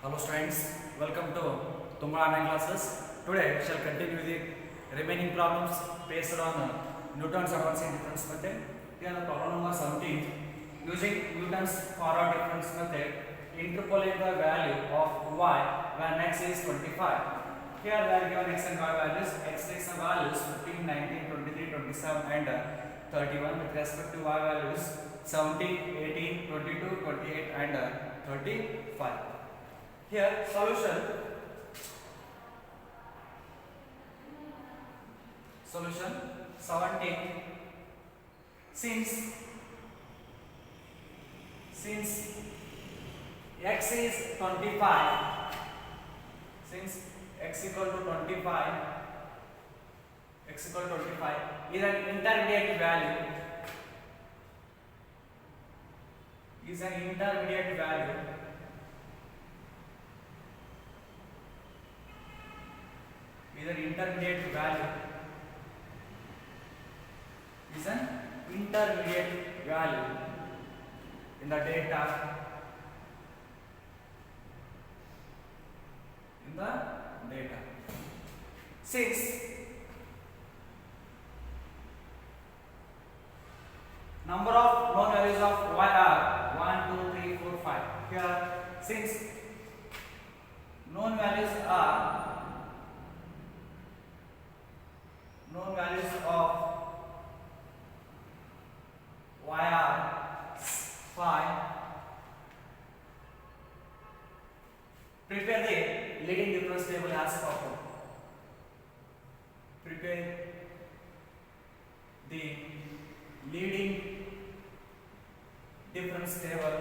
Hello students, welcome to Tumra online classes. Today we shall continue the remaining problems based on Newton's advancing difference method. Here the problem number 17. Using Newton's forward difference method, interpolate the value of y when x is 25. Here we are given x and y values. X takes the values 15, 19, 23, 27 and 31 with respect to y values 17, 18, 22, 28 and 35. Here solution 17. Since x is 25, since x equal to 25 is an intermediate value, is an intermediate value is an intermediate value in the data since number of known values of y are 1 2 3 4 5. Here since known values of y are 5, prepare the leading difference table as follows. Prepare the leading difference table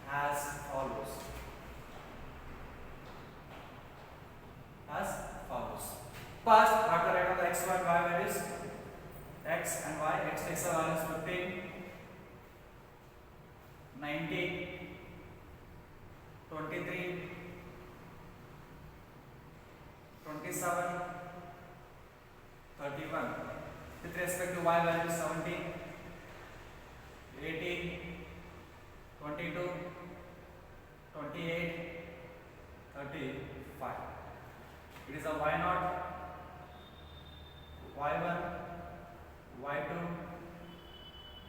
as follows. First, after write down the x and y values, x and y. X takes the values 15, 19, 23, 27, 31. With respect to y values 17, 18, 22, 28, 35. It is a y0, y1, y2,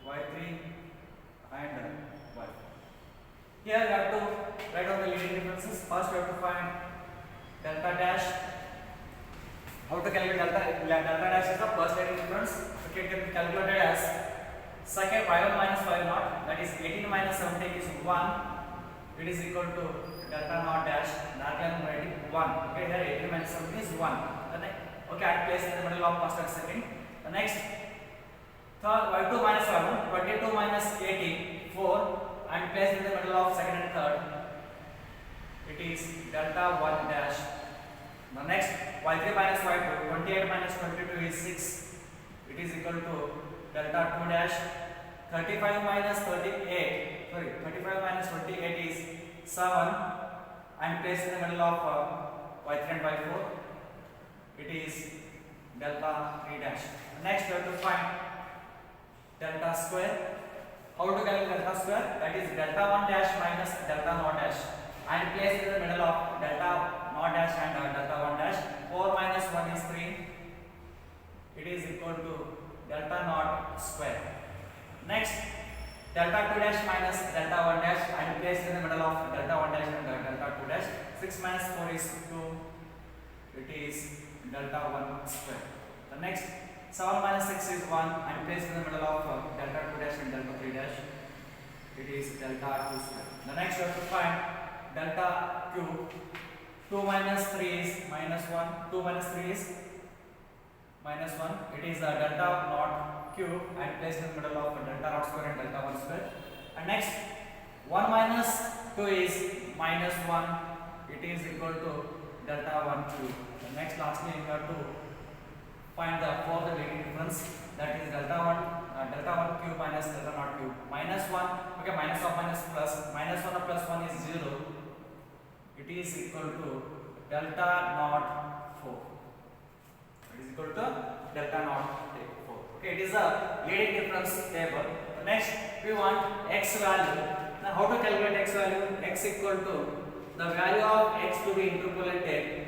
y3 and y4. Here we have to write down the leading differences. First we have to find delta dash. How to calculate delta dash is the first leading difference. Okay, it can be calculated as second y1 minus y0, that is 18 minus 17 is 1. It is equal to delta naught dash. That I am writing 1. Okay, here 18 minus 17 is 1. Okay, I place in the middle of first and second. The next third y2 minus y1, 22 minus 18, 4, and place in the middle of second and third. It is delta 1 dash. The next y3 minus y2, 28 minus 22 is 6. It is equal to delta 2 dash. 35 minus 28 is 7, and place in the middle of y3 and y4. It is delta 3 dash. Next we have to find delta square. How to calculate delta square? That is delta 1 dash minus delta naught dash, and place in the middle of delta naught dash and delta 1 dash. 4 minus 1 is 3. It is equal to delta naught square. Next, delta 2 dash minus delta 1 dash, and place in the middle of delta 1 dash and delta 2 dash. 6 minus 4 is 2. It is delta 1 square. The next 7 minus 6 is 1, and place in the middle of delta 2 dash and delta 3 dash. It is delta 2 square. The next we have to find delta cube. 2 minus 3 is minus 1. 2 minus 3 is minus 1. It is delta naught cube, and place in the middle of delta naught square and delta 1 square. And next 1 minus 2 is minus 1. It is equal to delta 1 cube. The next lastly we have to find the fourth leading difference, that is delta 1 cube minus delta naught cube. Minus 1, okay, minus of minus plus, minus 1 of plus 1 is 0. It is equal to delta naught 4. It is equal to delta naught 4. Okay, it is a leading difference table. Next, we want x value. Now, how to calculate x value? X equal to the value of x to be interpolated.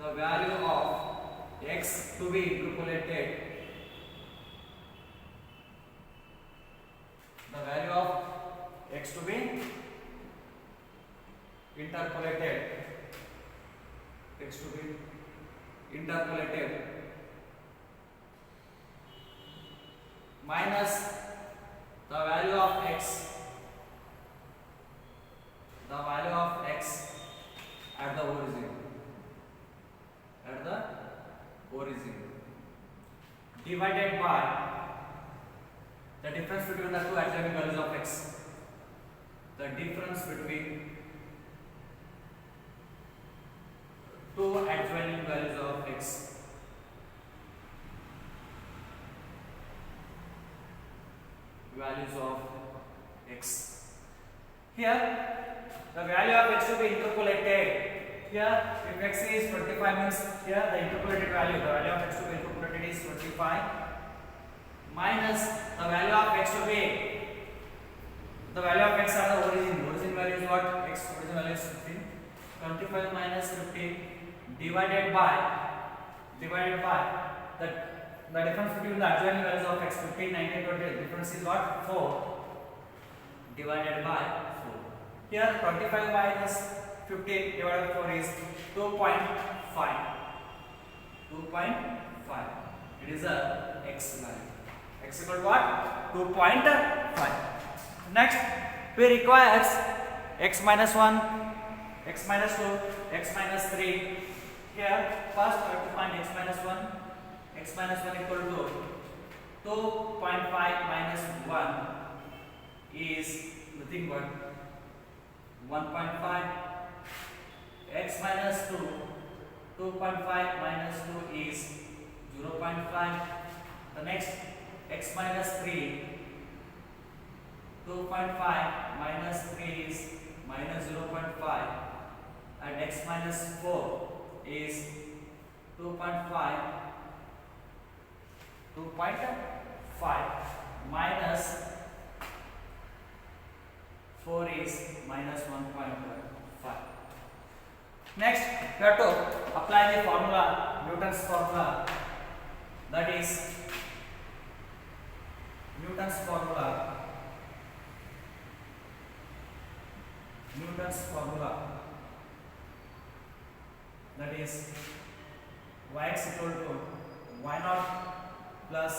The value of x to be interpolated. The value of x to be interpolated. X to be interpolated minus the value of x. The value of x at the origin. At the origin. Divided by the difference between the two adjoining values of x. The difference between two adjoining values of x. Values of x. Here, the value of x to be interpolated. Here, if x is 25 means here the interpolated value, the value of x to be interpolated is 25 minus the value of x to be, the value of x at the origin. Origin value is what? X origin value is 15. 25 minus 15 divided by the difference between the adjoining values of x. 15, 19, 20. The difference is what? 4 divided by 4. Here 25 minus 15 divided by 4 is 2.5. 2.5. It is a x value. X equal to what? 2.5. Next, we require x minus 1, x minus 2, x minus 3. Here, first we have to find x minus 1. X minus 1 equal to 2.5 minus 1 is nothing but 1.5. X minus 2, 2.5 minus 2 is 0.5. The next, x minus 3, 2.5 minus 3 is minus 0.5, and x minus 4 is 2.5 minus 4 is minus 1.5. Next, we have to apply the formula, Newton's formula, that is Newton's formula. That is yx equal to y naught plus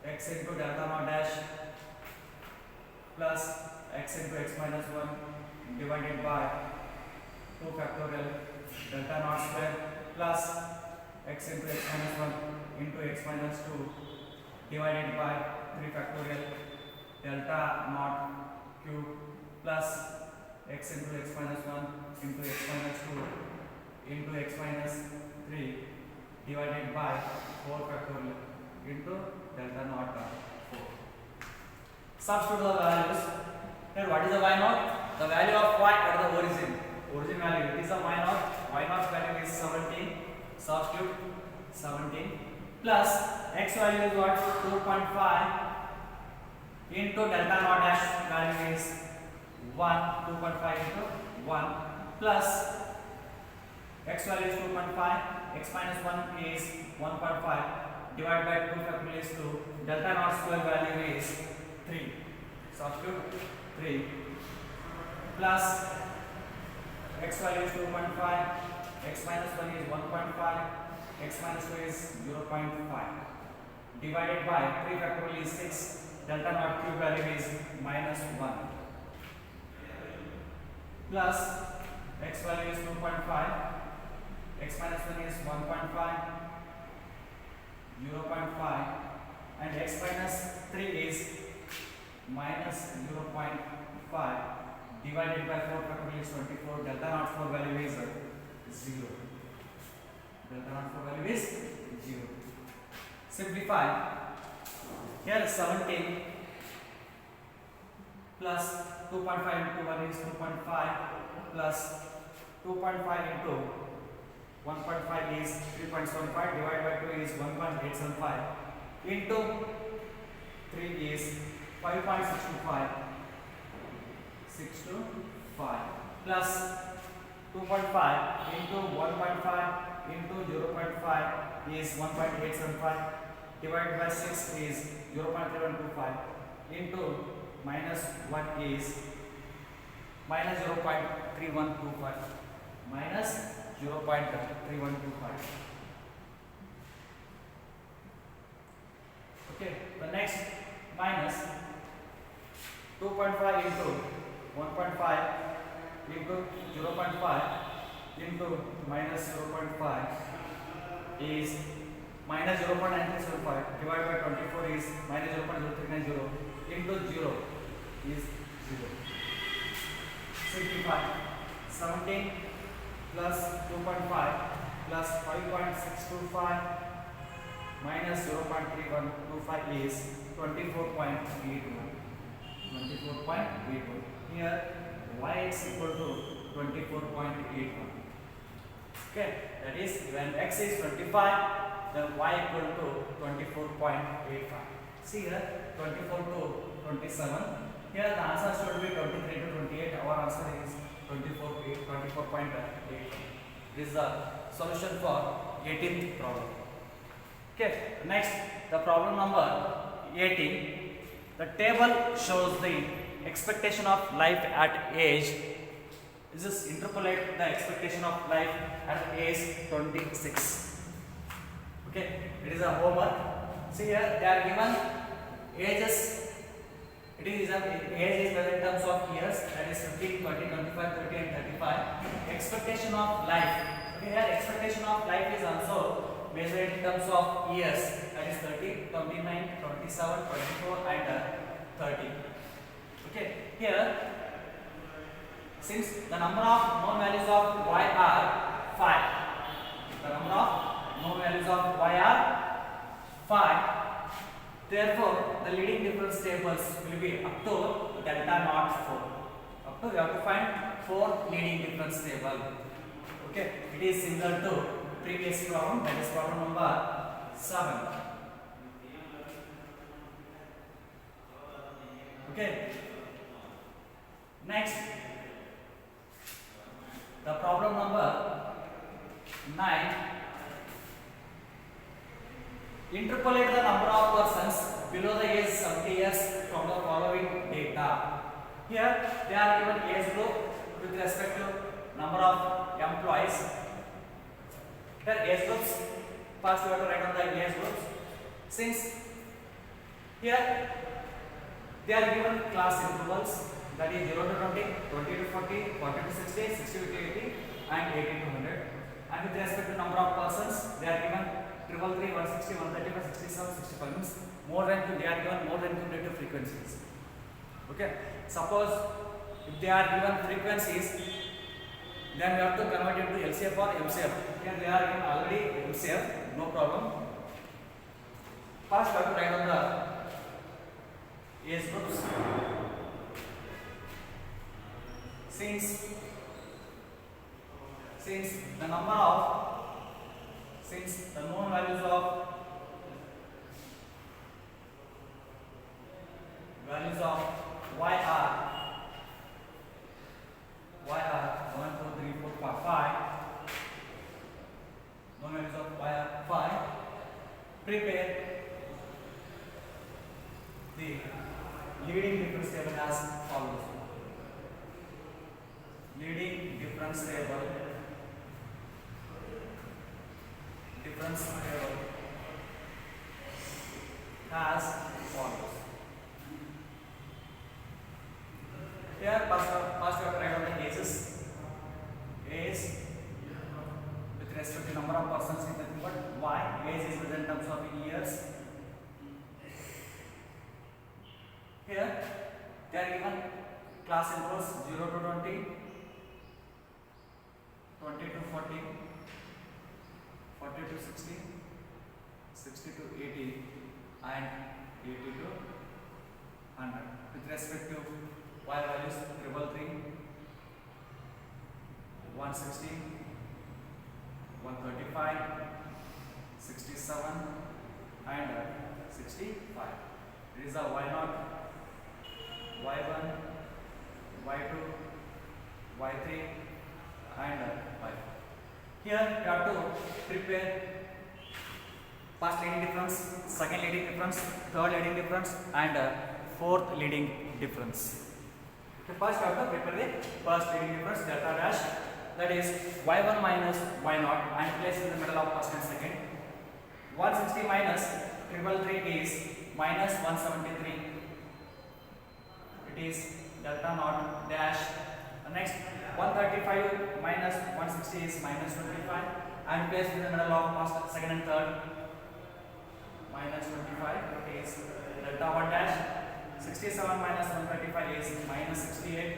x into delta naught dash plus x into x minus 1 divided by 2 factorial delta naught square plus x into x minus 1 into x minus 2 divided by 3 factorial delta naught cube plus x into x minus 1 into x minus 2 into x minus 3 divided by 4 factorial into delta naught 4. Substitute the values. Here, what is the y naught? The value of y at the origin. Origin value. It is the y naught. Y naught value is 17. Substitute 17 plus x value is what? 2.5 into delta naught dash value is 1. 2.5 into 1 plus x value is 2.5. X minus 1 is 1.5 divided by 2 factorial is 2. Delta naught square value is 3. Substitute 3 plus x value is 2.5. X minus 1 is 1.5. X minus 2 is 0.5 divided by 3 factorial is 6. Delta naught cube value is minus 1 plus x value is 2.5. X minus 1 is 1.5, 0.5, and x minus 3 is minus 0.5 divided by 4 factorial is 24. Delta naught 4 value is 0. Delta naught 4 value is 0. Simplify. Here 17 plus 2.5 into 1 is 2.5 plus 2.5 into 1.5 is 3.75, divided by 2 is 1.875, into 3 is 5.625, 625, plus 2.5 into 1.5 into 0.5 is 1.875, divided by 6 is 0.3125, into minus 1 is minus 0.3125, minus 0.3125. Okay, the next minus 2.5 into 1.5 into 0.5 into minus 0.5 is minus 0.975, divided by 24 is minus 0.0390, into 0 is 0. Simplify. 17 plus 2.5 plus 5.625 minus 0.3125 is 24.81. 24.81. Here y is equal to 24.81. Okay, that is when x is 25, then y equal to 24.85. See here 24 to 27. Here the answer should be 23 to 28. Our answer is 24.8. This is the solution for 18th problem. Okay, next the problem number 18. The table shows the expectation of life at age. This is interpolate the expectation of life at age 26. Okay, it is a homework. See here they are given ages. It is age is measured in terms of years, that is 15, 20, 25, 30 and 35. Expectation of life. Okay, here expectation of life is also measured in terms of years, that is 30, 29, 27, 24 and 30. Okay, here since the number of known values of y are 5, the number of known values of y are 5. Therefore, the leading difference tables will be up to delta naught 4. Up to you have to find 4 leading difference table. Okay, it is similar to previous problem, that is problem number 7. Okay. Next, the problem number 9. Interpolate the number of persons below the age 70 years from the following data. Here they are given age group with respect to number of employees. Here age groups. First we have to write down the age groups. Since here they are given class intervals, that is 0 to 20, 20 to 40, 40 to 60, 60 to 80 and 80 to 100. And with respect to number of persons, they are given 333, 160, 135, 67, 65. Means more than they are given more than cumulative frequencies. Okay. Suppose if they are given frequencies, then we have to convert it to LCF or MCF. Here they are given already MCF, no problem. First we have to write down the age groups. Since the number of the known values of y are 1, 2, 3, 4, 5. Known values of y are 5. Prepare the leading difference table as follows. Leading difference table as follows. Here first we have to write down the ages. Age with respect to number of persons is nothing but y. Age is written in terms of years. Here they are given class intervals 0 to 20, 20 to 40, 40 to 60, 60 to 80 and 80 to 100. With respect to y values 333, 160, 130 25, 67 and 65. It is a y0, y1, y2, y3 and y4. Here you have to prepare first leading difference, second leading difference, third leading difference and fourth leading difference. Okay, first you have to prepare the first leading difference delta dash, that is y1 minus y0 and place in the middle of first and second. 160 minus 333 is minus 173. It is delta naught dash. Next 135 minus 160 is minus 25 and place in the middle of first, second and third. Minus 25, it is delta 1 dash. 67 minus 135 is minus 68.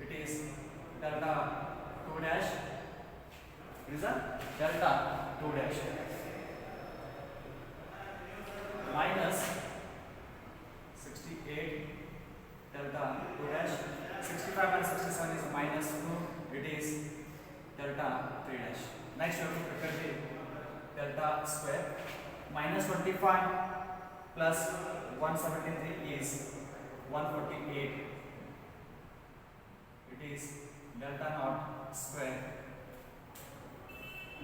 It is delta 2 dash. It is a delta 2 dash. Minus 68 delta 2 dash. 65 and 67 is minus 2. It is delta 3 dash. Next you have to prepare the delta square. Minus 25 plus 173 is 148. It is delta naught square.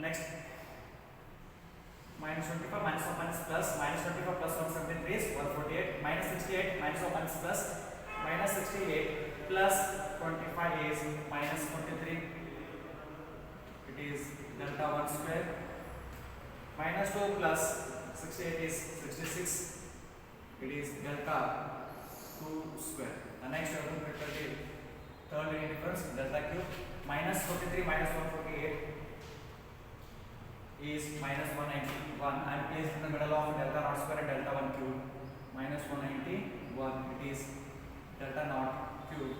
Next minus 25 minus of minus plus minus 25 plus 173 is 148. Minus 68 minus of minus plus minus 68 plus 25 is minus 43. It is delta 1 square. Minus 2 plus 68 is 66. It is delta 2 square. The next you have to prepare the third leading difference delta cube. Minus 43 minus 148 is minus 191 and placed in the middle of delta naught square and delta 1 cube. Minus 191, it is delta naught cube.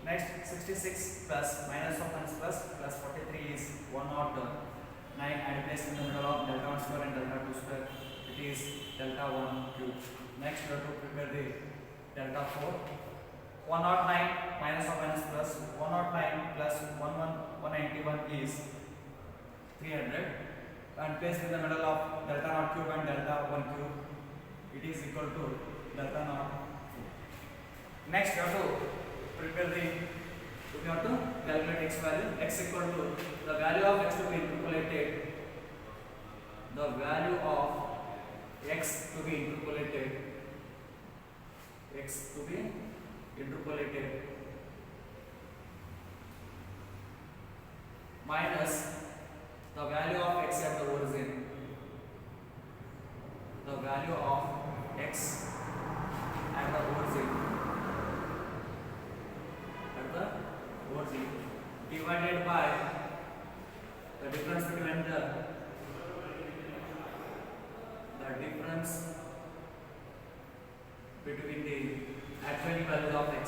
Next 66 plus minus of minus plus 43 is 109 and placed in the middle of delta 1 square and delta 2 square. It is delta 1 cube. Next we have to prepare the delta 4. 109 minus of minus plus 109 plus 191 is 300 and placed in the middle of delta naught cube and delta 1 cube. It is equal to delta naught 4. Next you have to prepare the, you have to calculate x value. X equal to the value of x to be interpolated. The value of x to be interpolated. X to be interpolated minus the value of x at the origin. The value of x at the origin. At the origin divided by the difference between the difference between the adjoining values of x.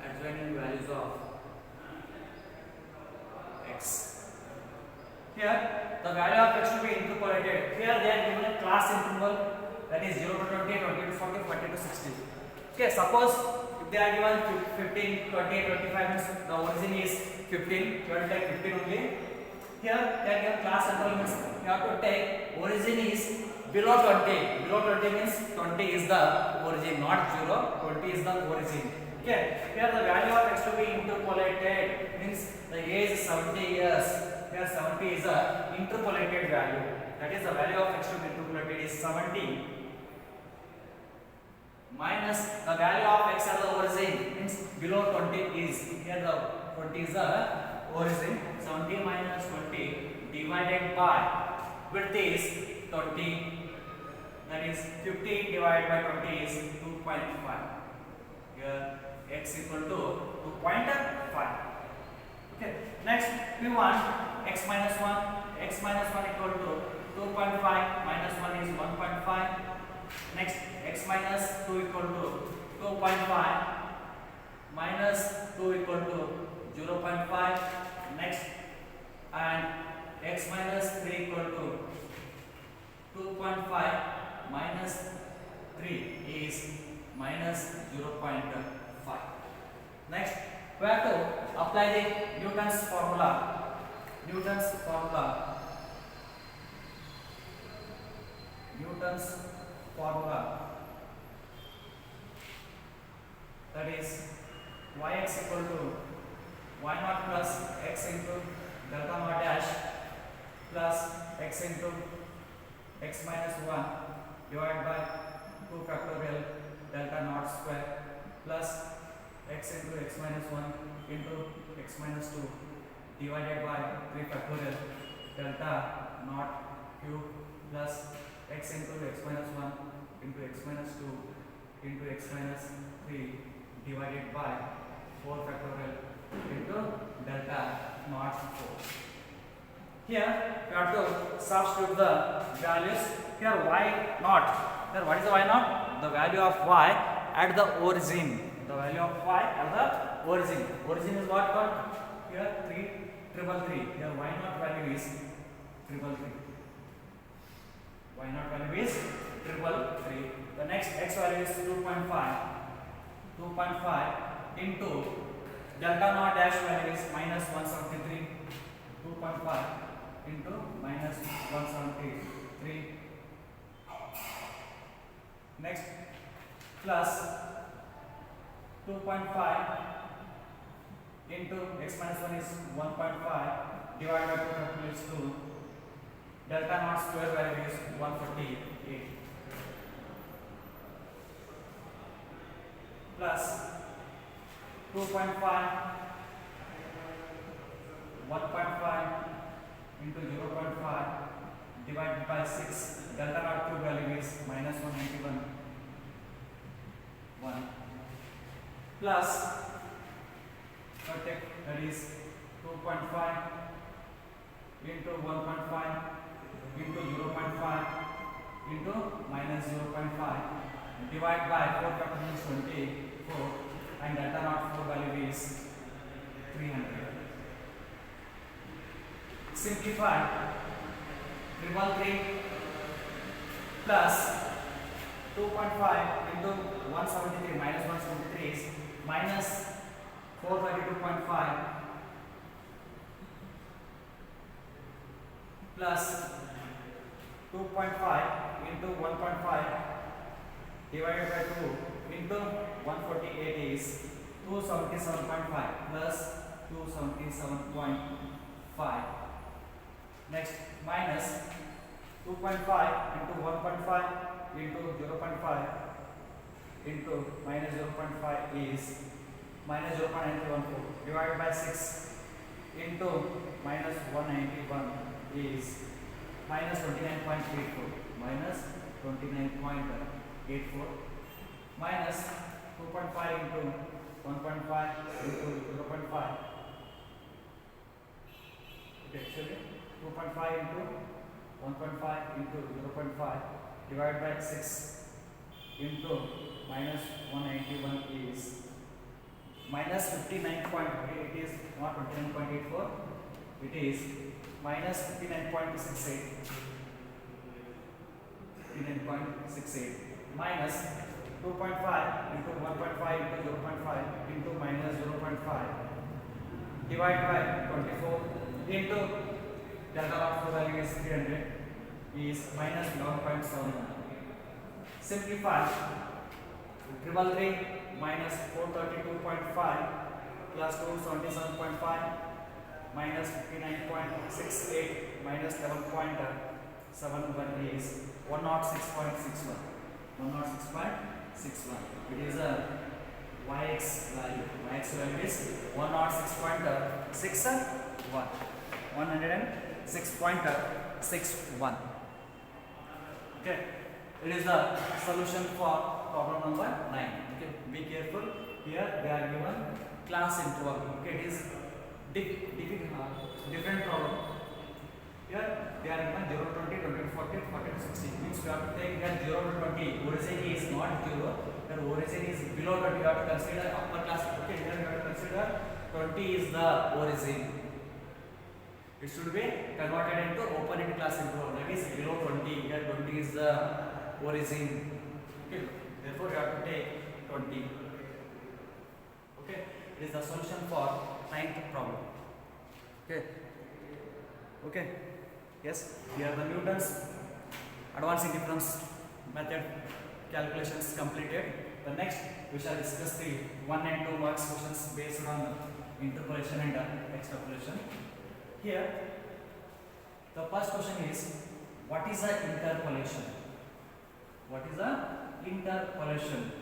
Adjoining values of x. Here the value of x to be interpolated. Here they are given a class interval, that is 0 to 20, 20 to 40, 40 to 60. Okay, suppose if they are given 15, 20, 25 means the origin is 15, you have to take 15 only. Here they are given class interval means you have to take origin is below 20. Below 20 means 20 is the origin, not 0. 20 is the origin. Okay. Here the value of x to be interpolated means the age is 70 years. Here 70 is a interpolated value. That is the value of x to be interpolated is 70 minus the value of x at the origin means below 20 is, here the 20 is the origin. 70 minus 20 divided by width is 20. That is 15 divided by 20 is 2.5. Here x equal to 2.5. Okay. Next we want x minus 1. X minus 1 equal to 2.5 minus 1 is 1.5. Next x minus 2 equal to 2.5 minus 2 equal to 0.5. Next and x minus 3 equal to 2.5 minus 3 is minus 0.5. Next we have to apply the Newton's formula. Newton's formula. Newton's formula. That is yx equal to y naught plus x into delta naught dash plus x into x minus 1 divided by 2 factorial delta naught square plus x into x minus 1 into x minus 2 divided by 3 factorial delta naught cube plus x into x minus 1 into x minus 2 into x minus 3 divided by 4 factorial into delta naught 4. Here we have to substitute the values. Here y naught. Here what is the y naught? The value of y at the origin. The value of y at the origin. Origin is what called? Here 333. Here y naught value is 333. Y naught value is 333. The next x value is 2.5. 2.5 into delta naught dash value is minus 173. 2.5 into minus 173. Next plus 2.5 into x minus 1 is 1.5 divided by 2 factorial is 2. Delta naught square value is 148 plus 2.5 1.5 into 0.5 divided by 6. Delta naught cube value is minus 191 1 plus that is 2.5 into 1.5 into 0.5 into minus 0.5 divided by 4 factorial is 24 and delta naught 4 value is 300. Simplify 313 plus 2.5 into 173 minus 173 is minus 432.5 plus 2.5 into 1.5 divided by 2 into 148 is 277.5 plus 277.5. Next minus 2.5 into 1.5 into 0.5 into minus 0.5 is minus 0.914 divided by 6 into minus 191 is minus 29.84 minus 29.84 minus 2.5 into 1.5 into 0.5. Okay, actually 2.5 into 1.5 into 0.5 divided by 6 into minus 191 is minus 59.8. It is not 29.84. It is minus 59.68. 59.68 minus 2.5 into 1.5 into 0.5 into minus 0.5 divided by 24 into delta naught for value is 300 is minus 11.71. Simplify 333 minus 432.5 plus 277.5 minus 59.68 minus 11.71 is 106.61. 106.61. It is a yx value. Yx value is 106.61. 106.61. Okay. It is the solution for problem number 9. Okay. Be careful. Here they are given class interval. Okay. It is different problem. Here they are given 0 to 20, 20 to 40, 40 to 60. Means we have to take here 0 to 20. Origin is not 0. The origin is below 20. You have to consider upper class. Okay, here you have to consider 20 is the origin. It should be converted into open class interval. That is below 20. Here 20 is the origin. Okay, therefore you have to take 20. Okay, it is the solution for ninth problem. Okay. Okay. Yes. Here the Newton's advanced indifference method calculations completed. The next we shall discuss the 1 and 2 marks questions based on interpolation and extrapolation. Here the first question is, what is the interpolation? What is the interpolation?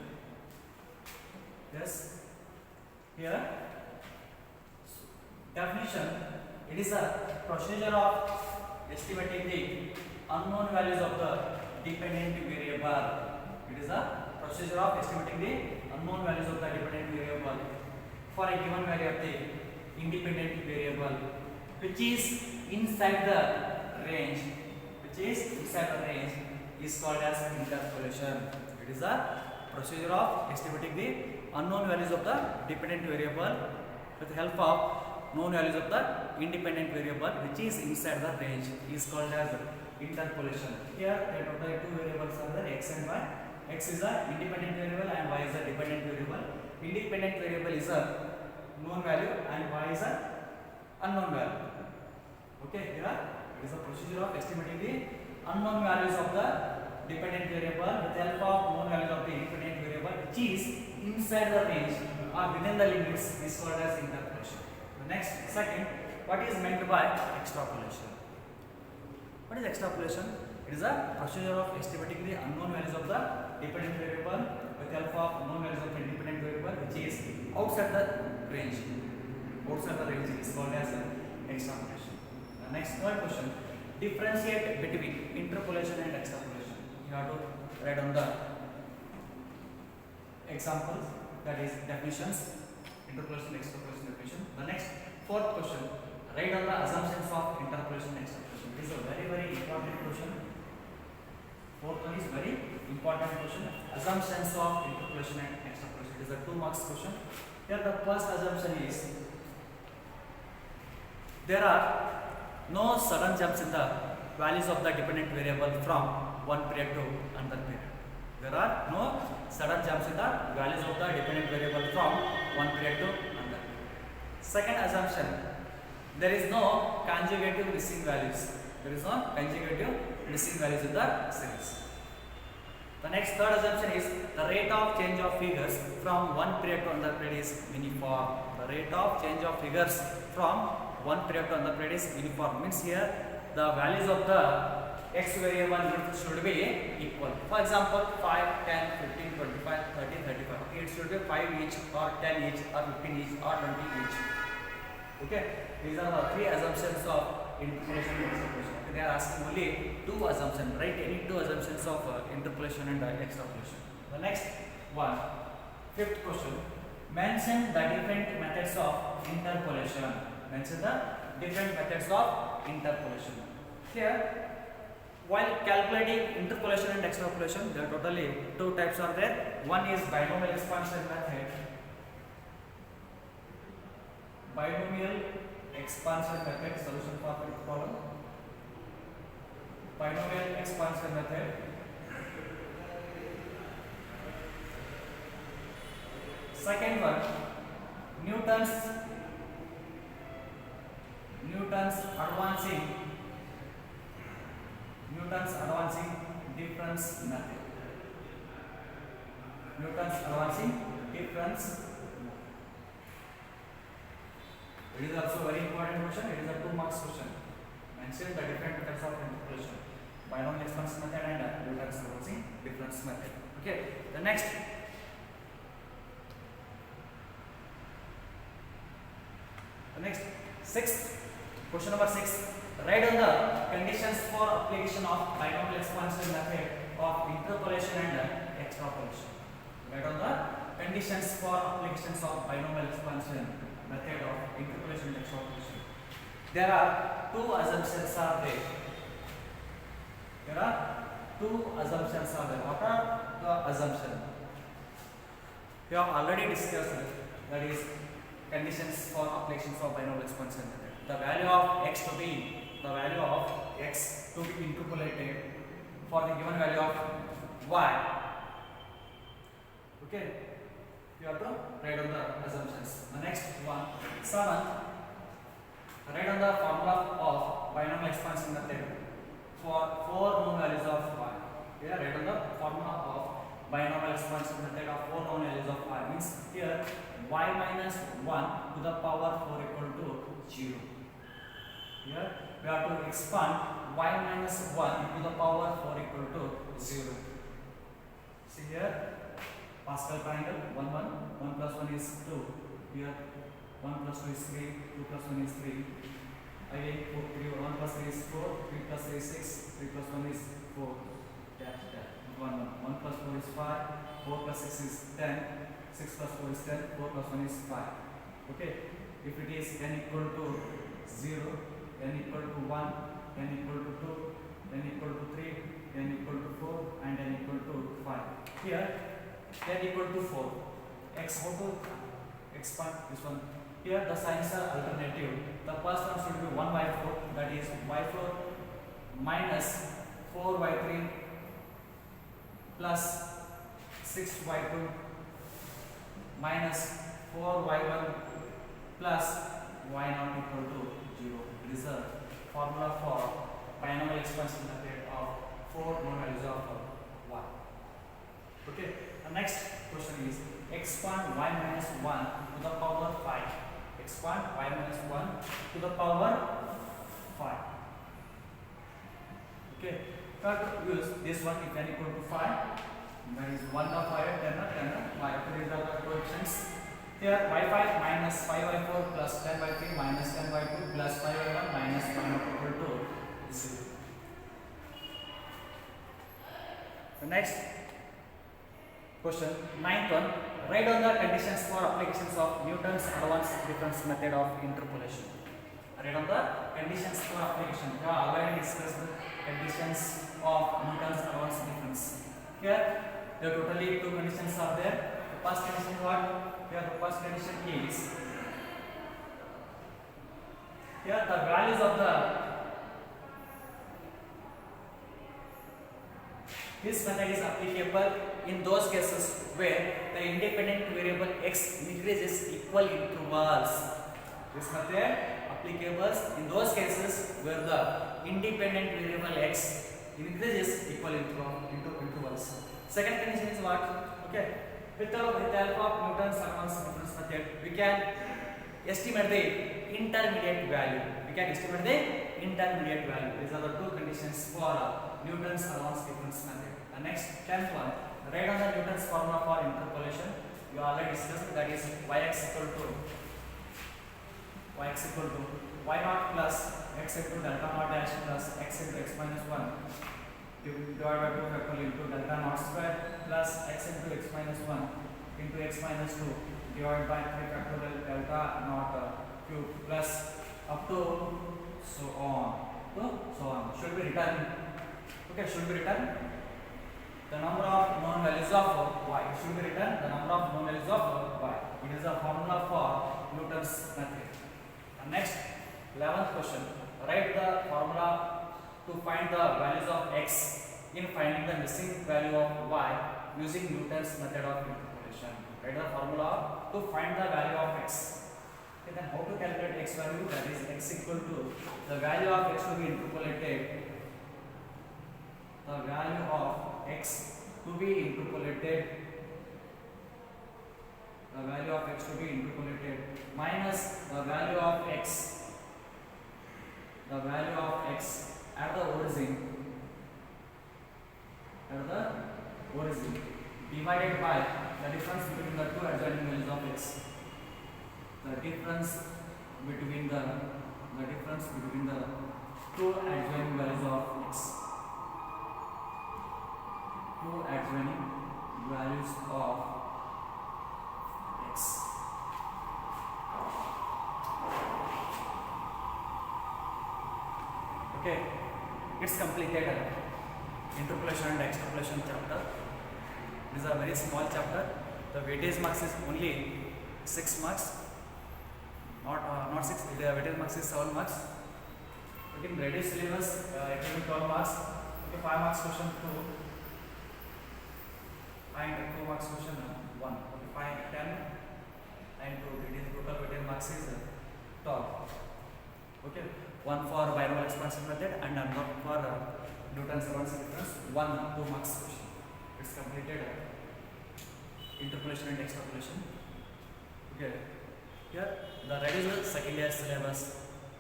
Yes. Here definition, it is a procedure of estimating the unknown values of the dependent variable. It is a procedure of estimating the unknown values of the dependent variable for a given value of the independent variable which is inside the range. Which is inside the range is called as interpolation. It is a procedure of estimating the unknown values of the dependent variable with the help of known values of the independent variable which is inside the range is called as interpolation. Here the two variables are there, x and y. X is the independent variable and y is the dependent variable. Independent variable is a known value and y is a unknown value. Okay, here it is a procedure of estimating the unknown values of the dependent variable with the help of known values of the independent variable which is inside the range or within the limits is called as interpolation. The next, second, what is meant by extrapolation? What is extrapolation? It is a procedure of estimating the unknown values of the dependent variable with the help of known values of the independent variable which is outside the range. Outside the range is called as extrapolation. The next, third question, differentiate between interpolation and extrapolation. You have to write on the examples, that is definitions, interpolation, extrapolation definition. The next, fourth question, write on the assumptions of interpolation and extrapolation. This is a very, very important question. Fourth one is very important question. Assumptions of interpolation and extrapolation. It is a 2 marks question. Here the first assumption is, there are no sudden jumps in the values of the dependent variable from one period to another period. There are no sudden jumps in the values of the dependent variable from one period to another. Second assumption, there is no conjugative missing values. There is no conjugative missing values in the series. The next, third assumption is, the rate of change of figures from one period to another period is uniform. The rate of change of figures from one period to another period is uniform. Means here the values of the x variable should be equal. For example, 5, 10, 15, 25, 30, 35. Okay, it should be 5 each or 10 each or 15 each or 20 each. Okay, these are the 3 assumptions of interpolation and extrapolation. Okay, they are asking only 2 assumptions. Write any 2 assumptions of interpolation and extrapolation. The next one, fifth question, mention the different methods of interpolation. Mention the different methods of interpolation. Here, while calculating interpolation and extrapolation, there are totally 2 types are there. One is binomial expansion method. Binomial expansion method, solution for the problem. Binomial expansion method. Second one, Newton's advancing difference method. Newton's advancing difference. It is also very important question. It is a 2 marks question. Mention the different methods of interpolation. Binomial expansion method and Newton's advancing difference method. Okay. The next. Sixth, question number 6. Write on the conditions for application of binomial expansion method of interpolation and extrapolation. Write on the conditions for applications of binomial expansion method of interpolation and extrapolation. There are 2 assumptions are there. There are 2 assumptions are there. What are the assumptions? We have already discussed it. That is conditions for applications of binomial expansion method. The value of x to be interpolated for the given value of y. Okay. You have to write on the assumptions. The next one, 7th, write on the formula of binomial expansion method for 4 known values of y. Here write on the formula of binomial expansion method of 4 known values of y. Means here y minus 1 to the power 4 equal to 0. Here we have to expand y minus 1 to the power 4 equal to 0. See here, Pascal triangle 1 1, 1 plus 1 is 2. Here 1 plus 2 is 3, 2 plus 1 is 3. Again 1 plus 3 is 4, 3 plus 3 is 6, 3 plus 1 is 4. Dash, dash. 1 plus 4 is 5, 4 plus 6 is 10, 6 plus 4 is 10, 4 plus 1 is 5. Okay, if it is n equal to 0, n equal to 1, n equal to 2, n equal to 3, n equal to 4, and n equal to 5. Here n equal to 4. X, how to expand this one? Here the signs are alternative. The first one should be 1 by 4, that is y4 minus 4y3 plus 6y2 minus 4y1 plus y0 equal to 0. This is the formula for binomial expansion method of 4 known values of y. Okay, the next question is expand y minus 1 to the power 5. Expand y minus 1 to the power 5. Okay, got to use this one if n equal to 5. That is 1 of 5, 10 of 10 of y. These are the coefficients. Here y5 minus 5y4 plus 10y3 minus 10y2 plus 5y1 minus 1 equal to 0. The next question, 9th one, write down the conditions for applications of Newton's advanced difference method of interpolation. Write down the conditions for application. We have already discussed the conditions of Newton's advanced difference. Here, there are totally 2 conditions are there. The first condition is what? Here, the first condition is here the values of the this method is applicable in those cases where the independent variable x increases equal intervals. This method applicable in those cases where the independent variable x increases equal intervals. Second condition is what? Okay, with the help of Newton's advanced difference method, we can estimate the intermediate value. These are the 2 conditions for Newton's advanced difference method. The next 10th one, write on the Newton's formula for interpolation. You already discussed, that is yx equal to y0 plus x into delta naught dash plus x into x minus 1 divided by 2 factorial into delta naught square plus x into x minus 1 into x minus 2 divided by 3 factorial delta naught cube plus up to so on. Should be written. Okay, should be written the number of known values of y. Should be written the number of known values of y. It is a formula for Newton's method. And next, 11th question. Write the formula to find the values of x in finding the missing value of y using Newton's method of interpolation. Write the formula to find the value of x. Okay, then how to calculate x value? That is x equal to the value of x to be interpolated. The value of x to be interpolated. The value of x to be interpolated minus the value of x. The value of x at the origin. Divided by the difference between the 2 adjoining values of x. The difference between the 2 adjoining values of x. 2 adjoining values of x. Okay, it's completed interpolation and extrapolation chapter. This is a very small chapter. The weightage marks is only 6 marks. Not 6. The weightage marks is 7 marks. Okay, in ready syllabus it will be 12 marks. Okay, 5 marks question 2 and 2 marks question 1. Okay, find 10 and 2. It is total weighted marks is 12. Okay, one for binomial expansion method and one for Newton's Raphson difference. 2 marks question. It's completed interpolation and extrapolation. Okay, here the reduced second year syllabus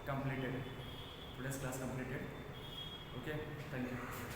completed. Today's class completed. Okay, thank you.